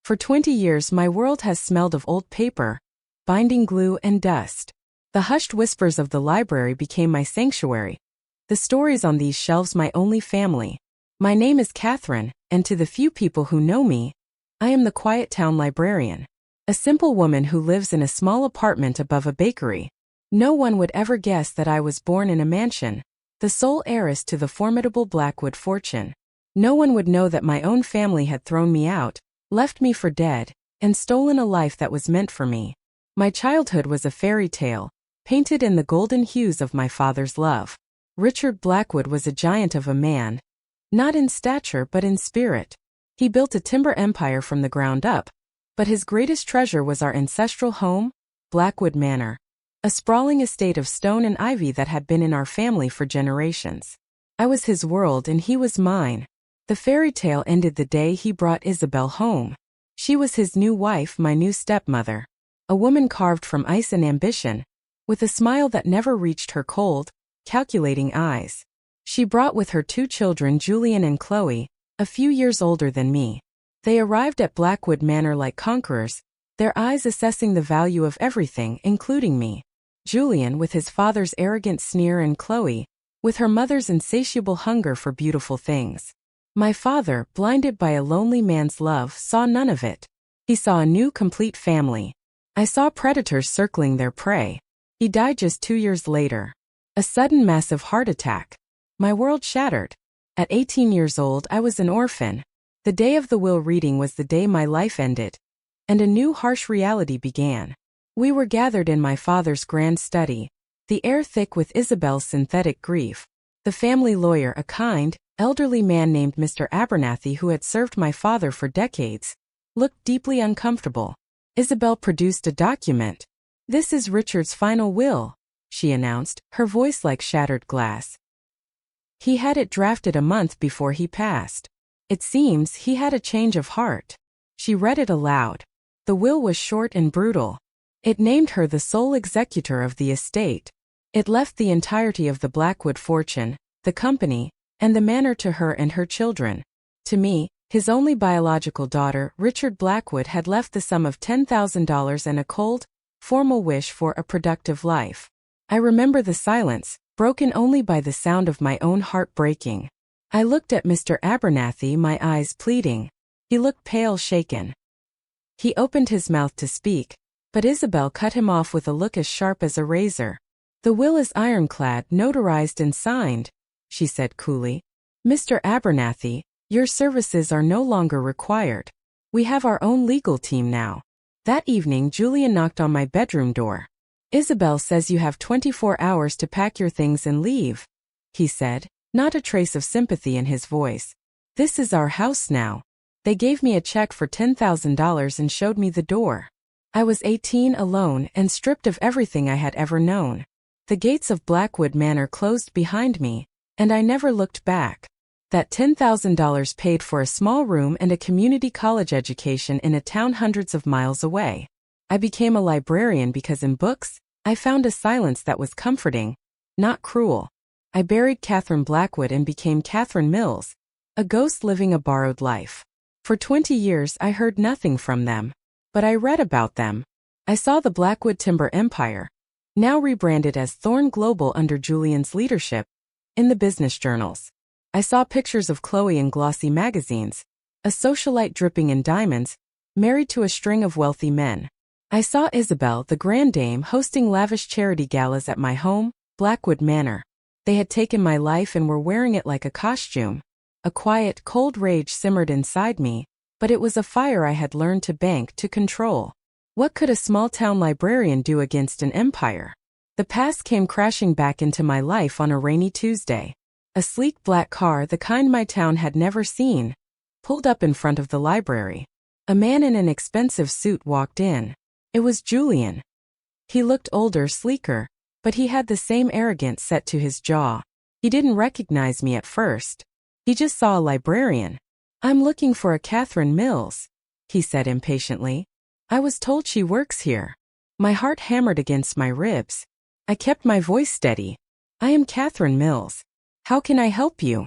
For 20 years my world has smelled of old paper, binding glue and dust. The hushed whispers of the library became my sanctuary. The stories on these shelves my only family. My name is Catherine, and to the few people who know me, I am the quiet town librarian. A simple woman who lives in a small apartment above a bakery. No one would ever guess that I was born in a mansion, the sole heiress to the formidable Blackwood fortune. No one would know that my own family had thrown me out, left me for dead, and stolen a life that was meant for me. My childhood was a fairy tale, painted in the golden hues of my father's love. Richard Blackwood was a giant of a man, not in stature but in spirit. He built a timber empire from the ground up, but his greatest treasure was our ancestral home, Blackwood Manor, a sprawling estate of stone and ivy that had been in our family for generations. I was his world and he was mine. The fairy tale ended the day he brought Isabel home. She was his new wife, my new stepmother, a woman carved from ice and ambition, with a smile that never reached her cold, calculating eyes. She brought with her 2 children, Julian and Chloe, a few years older than me. They arrived at Blackwood Manor like conquerors, their eyes assessing the value of everything, including me. Julian with his father's arrogant sneer and Chloe, with her mother's insatiable hunger for beautiful things. My father, blinded by a lonely man's love, saw none of it. He saw a new complete family. I saw predators circling their prey. He died just 2 years later. A sudden massive heart attack. My world shattered. At 18 years old I was an orphan. The day of the will reading was the day my life ended, and a new harsh reality began. We were gathered in my father's grand study, the air thick with Isabel's synthetic grief. The family lawyer, a kind, elderly man named Mr. Abernathy who had served my father for decades, looked deeply uncomfortable. Isabel produced a document. "This is Richard's final will," she announced, her voice like shattered glass. "He had it drafted a month before he passed. It seems he had a change of heart." She read it aloud. The will was short and brutal. It named her the sole executor of the estate. It left the entirety of the Blackwood fortune, the company, and the manor to her and her children. To me, his only biological daughter, Richard Blackwood, had left the sum of $10,000 and a cold, formal wish for a productive life. I remember the silence, broken only by the sound of my own heart breaking. I looked at Mr. Abernathy, my eyes pleading. He looked pale, shaken. He opened his mouth to speak, but Isabel cut him off with a look as sharp as a razor. "The will is ironclad, notarized and signed," she said coolly. "Mr. Abernathy, your services are no longer required. We have our own legal team now." That evening Julian knocked on my bedroom door. "Isabel says you have 24 hours to pack your things and leave," he said, not a trace of sympathy in his voice. "This is our house now." They gave me a check for $10,000 and showed me the door. I was 18, alone, and stripped of everything I had ever known. The gates of Blackwood Manor closed behind me, and I never looked back. That $10,000 paid for a small room and a community college education in a town hundreds of miles away. I became a librarian because in books, I found a silence that was comforting, not cruel. I buried Catherine Blackwood and became Catherine Mills, a ghost living a borrowed life. For 20 years I heard nothing from them, but I read about them. I saw the Blackwood Timber Empire, now rebranded as Thorn Global under Julian's leadership, in the business journals. I saw pictures of Chloe in glossy magazines, a socialite dripping in diamonds, married to a string of wealthy men. I saw Isabel, the grand dame, hosting lavish charity galas at my home, Blackwood Manor. They had taken my life and were wearing it like a costume. A quiet, cold rage simmered inside me, but it was a fire I had learned to bank, to control. What could a small-town librarian do against an empire? The past came crashing back into my life on a rainy Tuesday. A sleek black car, the kind my town had never seen, pulled up in front of the library. A man in an expensive suit walked in. It was Julian. He looked older, sleeker, but he had the same arrogance set to his jaw. He didn't recognize me at first. He just saw a librarian. "I'm looking for a Catherine Mills," he said impatiently. "I was told she works here." My heart hammered against my ribs. I kept my voice steady. "I am Catherine Mills. How can I help you?"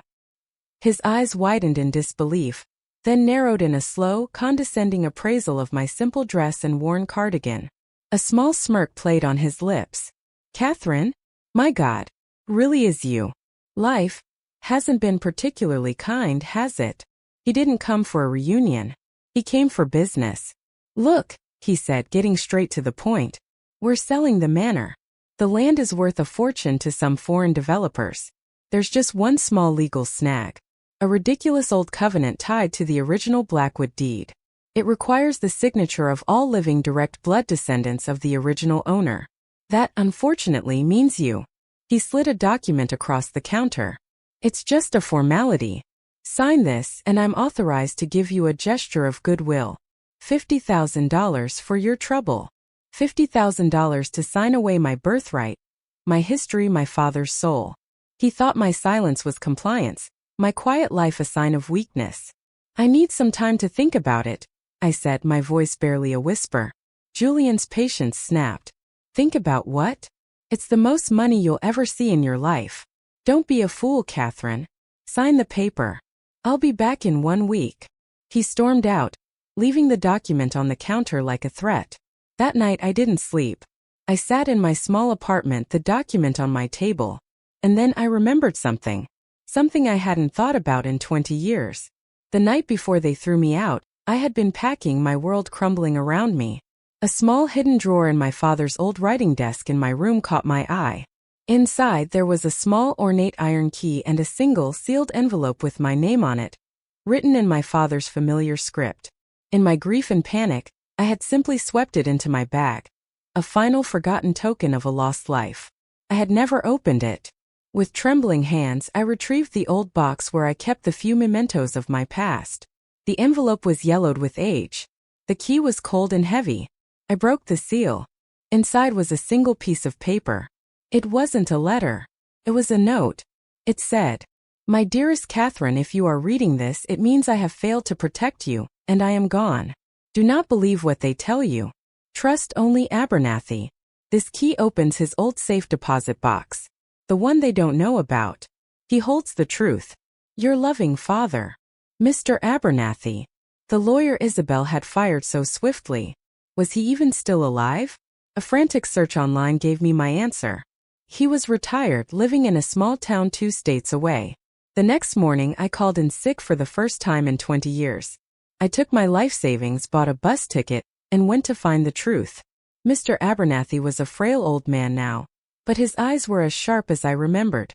His eyes widened in disbelief. then narrowed in a slow, condescending appraisal of my simple dress and worn cardigan. A small smirk played on his lips. Catherine? My God. Really is you. Life hasn't been particularly kind, has it? He didn't come for a reunion. He came for business. Look, he said, getting straight to the point. We're selling the manor. The land is worth a fortune to some foreign developers. There's just one small legal snag. A ridiculous old covenant tied to the original Blackwood deed. It requires the signature of all living direct blood descendants of the original owner. That, unfortunately, means you. He slid a document across the counter. It's just a formality. Sign this, and I'm authorized to give you a gesture of goodwill. $50,000 for your trouble. $50,000 to sign away my birthright, my history, my father's soul. He thought my silence was compliance, my quiet life a sign of weakness. I need some time to think about it, I said, my voice barely a whisper. Julian's patience snapped. Think about what? It's the most money you'll ever see in your life. Don't be a fool, Catherine. Sign the paper. I'll be back in 1 week. He stormed out, leaving the document on the counter like a threat. That night I didn't sleep. I sat in my small apartment, the document on my table. And then I remembered something. Something I hadn't thought about in 20 years. The night before they threw me out, I had been packing, my world crumbling around me. A small hidden drawer in my father's old writing desk in my room caught my eye. Inside there was a small ornate iron key and a single sealed envelope with my name on it, written in my father's familiar script. In my grief and panic, I had simply swept it into my bag. A final forgotten token of a lost life. I had never opened it. With trembling hands, I retrieved the old box where I kept the few mementos of my past. The envelope was yellowed with age. The key was cold and heavy. I broke the seal. Inside was a single piece of paper. It wasn't a letter. It was a note. It said, "My dearest Catherine, if you are reading this, it means I have failed to protect you, and I am gone. Do not believe what they tell you. Trust only Abernathy. This key opens his old safe deposit box. The one they don't know about. He holds the truth. Your loving father, Mr. Abernathy." The lawyer Isabel had fired so swiftly. Was he even still alive? A frantic search online gave me my answer. He was retired, living in a small town 2 states away. The next morning I called in sick for the first time in 20 years. I took my life savings, bought a bus ticket, and went to find the truth. Mr. Abernathy was a frail old man now, but his eyes were as sharp as I remembered.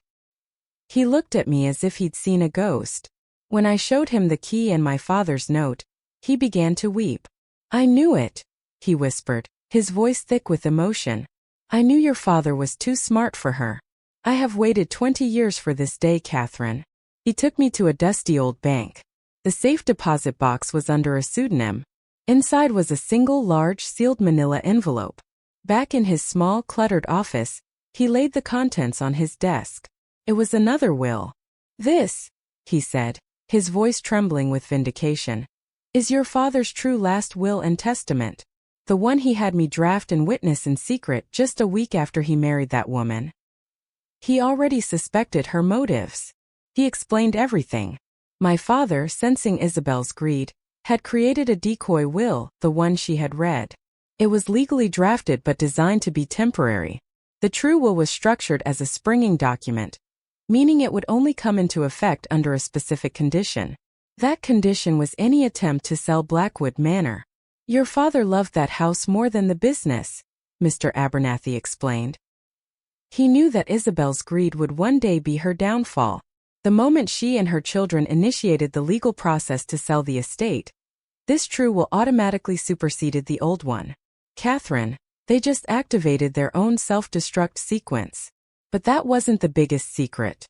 He looked at me as if he'd seen a ghost. When I showed him the key and my father's note, he began to weep. "I knew it," he whispered, his voice thick with emotion. "I knew your father was too smart for her. I have waited 20 years for this day, Catherine." He took me to a dusty old bank. The safe deposit box was under a pseudonym. Inside was a single large sealed manila envelope. Back in his small, cluttered office, he laid the contents on his desk. It was another will. "This," he said, his voice trembling with vindication, "is your father's true last will and testament. The one he had me draft and witness in secret just a week after he married that woman. He already suspected her motives. He explained everything. My father, sensing Isabel's greed, had created a decoy will, the one she had read. It was legally drafted but designed to be temporary. The true will was structured as a springing document, meaning it would only come into effect under a specific condition. That condition was any attempt to sell Blackwood Manor. Your father loved that house more than the business, Mr. Abernathy explained. He knew that Isabel's greed would one day be her downfall. The moment she and her children initiated the legal process to sell the estate, this true will automatically superseded the old one. Catherine, they just activated their own self-destruct sequence. But that wasn't the biggest secret.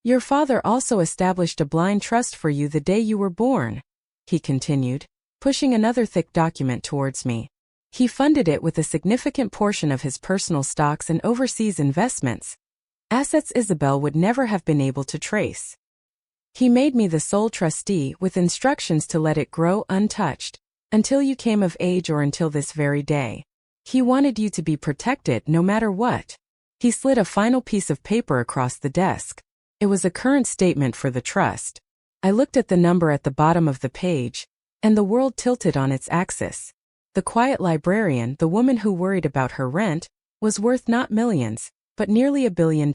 Your father also established a blind trust for you the day you were born, he continued, pushing another thick document towards me. He funded it with a significant portion of his personal stocks and overseas investments, assets Isabel would never have been able to trace. He made me the sole trustee with instructions to let it grow untouched, until you came of age or until this very day. He wanted you to be protected no matter what. He slid a final piece of paper across the desk. It was a current statement for the trust. I looked at the number at the bottom of the page, and the world tilted on its axis. The quiet librarian, the woman who worried about her rent, was worth not millions, but nearly $1 billion.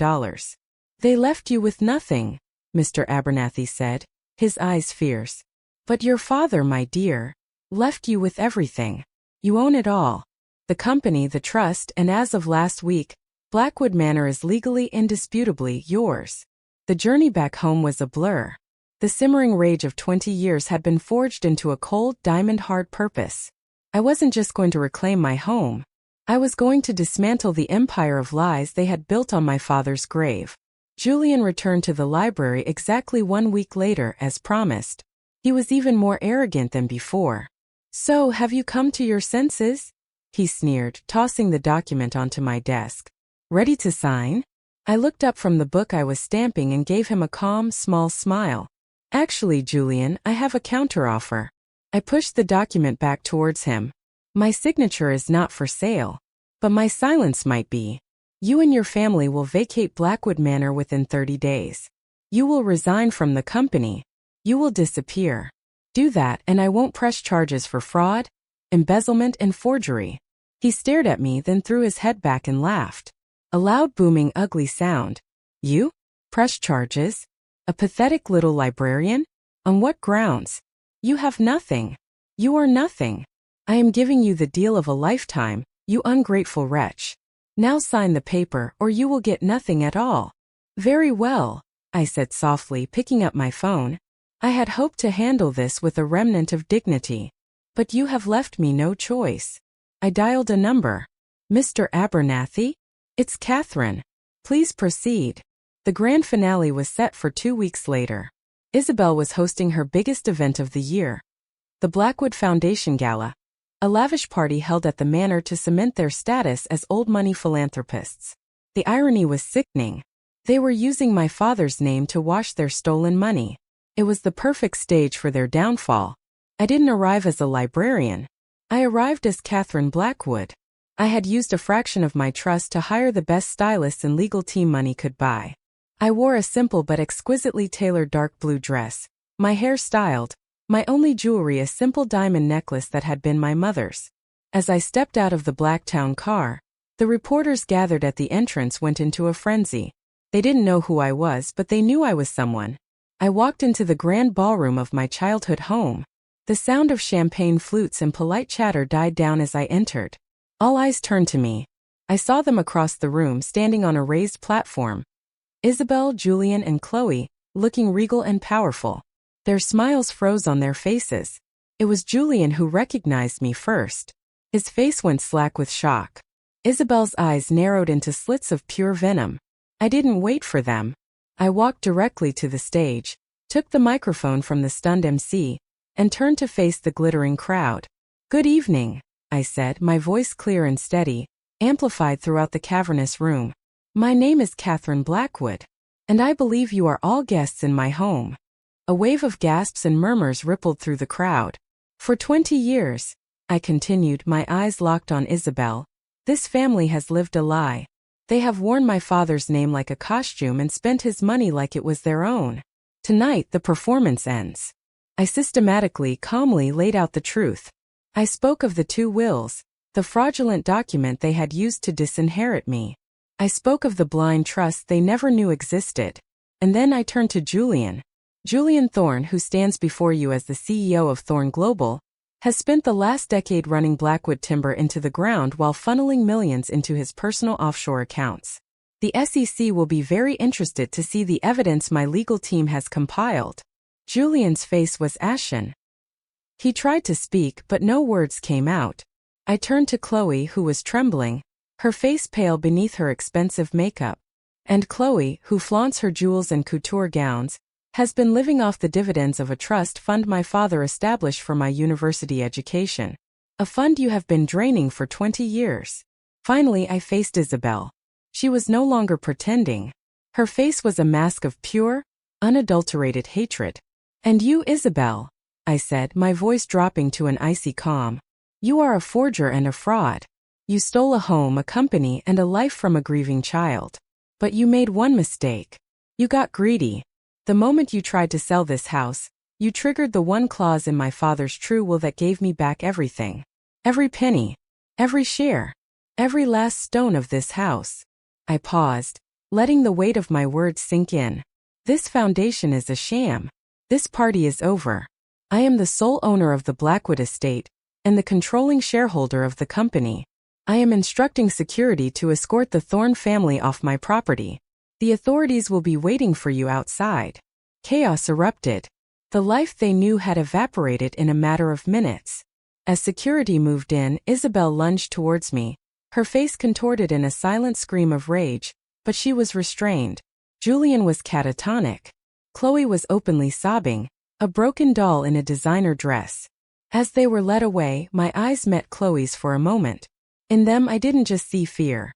They left you with nothing, Mr. Abernathy said, his eyes fierce. But your father, my dear, left you with everything. You own it all. The company, the trust, and as of last week, Blackwood Manor is legally indisputably yours. The journey back home was a blur. The simmering rage of 20 years had been forged into a cold, diamond-hard purpose. I wasn't just going to reclaim my home. I was going to dismantle the empire of lies they had built on my father's grave. Julian returned to the library exactly 1 week later, as promised. He was even more arrogant than before. So, have you come to your senses? He sneered, tossing the document onto my desk. Ready to sign? I looked up from the book I was stamping and gave him a calm, small smile. Actually, Julian, I have a counteroffer. I pushed the document back towards him. My signature is not for sale. But my silence might be. You and your family will vacate Blackwood Manor within 30 days. You will resign from the company. You will disappear. Do that and I won't press charges for fraud, embezzlement and forgery. He stared at me, then threw his head back and laughed. A loud, booming, ugly sound. You? Press charges? A pathetic little librarian? On what grounds? You have nothing. You are nothing. I am giving you the deal of a lifetime, you ungrateful wretch. Now sign the paper or you will get nothing at all. Very well, I said softly, picking up my phone. I had hoped to handle this with a remnant of dignity. But you have left me no choice. I dialed a number. Mr. Abernathy? It's Catherine. Please proceed. The grand finale was set for 2 weeks later. Isabel was hosting her biggest event of the year. The Blackwood Foundation Gala. A lavish party held at the manor to cement their status as old money philanthropists. The irony was sickening. They were using my father's name to wash their stolen money. It was the perfect stage for their downfall. I didn't arrive as a librarian. I arrived as Catherine Blackwood. I had used a fraction of my trust to hire the best stylists and legal team money could buy. I wore a simple but exquisitely tailored dark blue dress, my hair styled, my only jewelry a simple diamond necklace that had been my mother's. As I stepped out of the Blacktown car, the reporters gathered at the entrance went into a frenzy. They didn't know who I was, but they knew I was someone. I walked into the grand ballroom of my childhood home. The sound of champagne flutes and polite chatter died down as I entered. All eyes turned to me. I saw them across the room standing on a raised platform. Isabel, Julian, and Chloe, looking regal and powerful. Their smiles froze on their faces. It was Julian who recognized me first. His face went slack with shock. Isabel's eyes narrowed into slits of pure venom. I didn't wait for them. I walked directly to the stage, took the microphone from the stunned MC, and turned to face the glittering crowd. Good evening, I said, my voice clear and steady, amplified throughout the cavernous room. My name is Catherine Blackwood, and I believe you are all guests in my home. A wave of gasps and murmurs rippled through the crowd. For 20 years, I continued, my eyes locked on Isabel, this family has lived a lie. They have worn my father's name like a costume and spent his money like it was their own. Tonight the performance ends. I systematically, calmly laid out the truth. I spoke of the 2 wills, the fraudulent document they had used to disinherit me. I spoke of the blind trust they never knew existed. And then I turned to Julian. Julian Thorne, who stands before you as the CEO of Thorne Global, has spent the last decade running Blackwood Timber into the ground while funneling millions into his personal offshore accounts. The SEC will be very interested to see the evidence my legal team has compiled. Julian's face was ashen. He tried to speak, but no words came out. I turned to Chloe, who was trembling, her face pale beneath her expensive makeup. And Chloe, who flaunts her jewels and couture gowns, has been living off the dividends of a trust fund my father established for my university education. A fund you have been draining for 20 years. Finally, I faced Isabel. She was no longer pretending. Her face was a mask of pure, unadulterated hatred. And you, Isabel, I said, my voice dropping to an icy calm. You are a forger and a fraud. You stole a home, a company, and a life from a grieving child. But you made one mistake. You got greedy. The moment you tried to sell this house, you triggered the one clause in my father's true will that gave me back everything. Every penny. Every share. Every last stone of this house. I paused, letting the weight of my words sink in. This foundation is a sham. This party is over. I am the sole owner of the Blackwood estate, and the controlling shareholder of the company. I am instructing security to escort the Thorne family off my property. The authorities will be waiting for you outside. Chaos erupted. The life they knew had evaporated in a matter of minutes. As security moved in, Isabel lunged towards me, her face contorted in a silent scream of rage, but she was restrained. Julian was catatonic. Chloe was openly sobbing, a broken doll in a designer dress. As they were led away, my eyes met Chloe's for a moment. In them I didn't just see fear.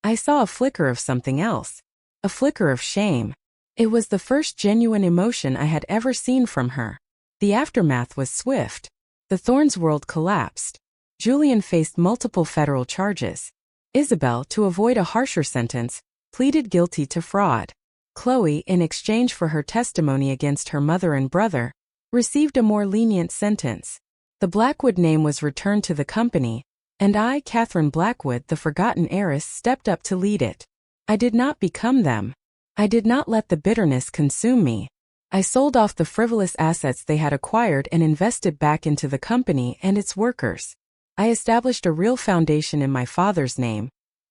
I saw a flicker of something else. A flicker of shame. It was the first genuine emotion I had ever seen from her. The aftermath was swift. The Thornes' world collapsed. Julian faced multiple federal charges. Isabel, to avoid a harsher sentence, pleaded guilty to fraud. Chloe, in exchange for her testimony against her mother and brother, received a more lenient sentence. The Blackwood name was returned to the company, and I, Catherine Blackwood, the forgotten heiress, stepped up to lead it. I did not become them. I did not let the bitterness consume me. I sold off the frivolous assets they had acquired and invested back into the company and its workers. I established a real foundation in my father's name,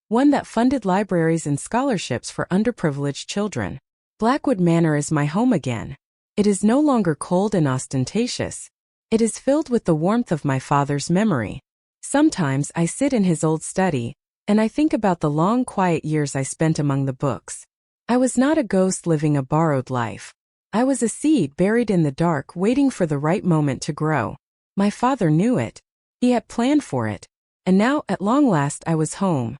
one that funded libraries and scholarships for underprivileged children. Blackwood Manor is my home again. It is no longer cold and ostentatious. It is filled with the warmth of my father's memory. Sometimes I sit in his old study, and I think about the long, quiet years I spent among the books. I was not a ghost living a borrowed life. I was a seed buried in the dark waiting for the right moment to grow. My father knew it. He had planned for it. And now, at long last, I was home.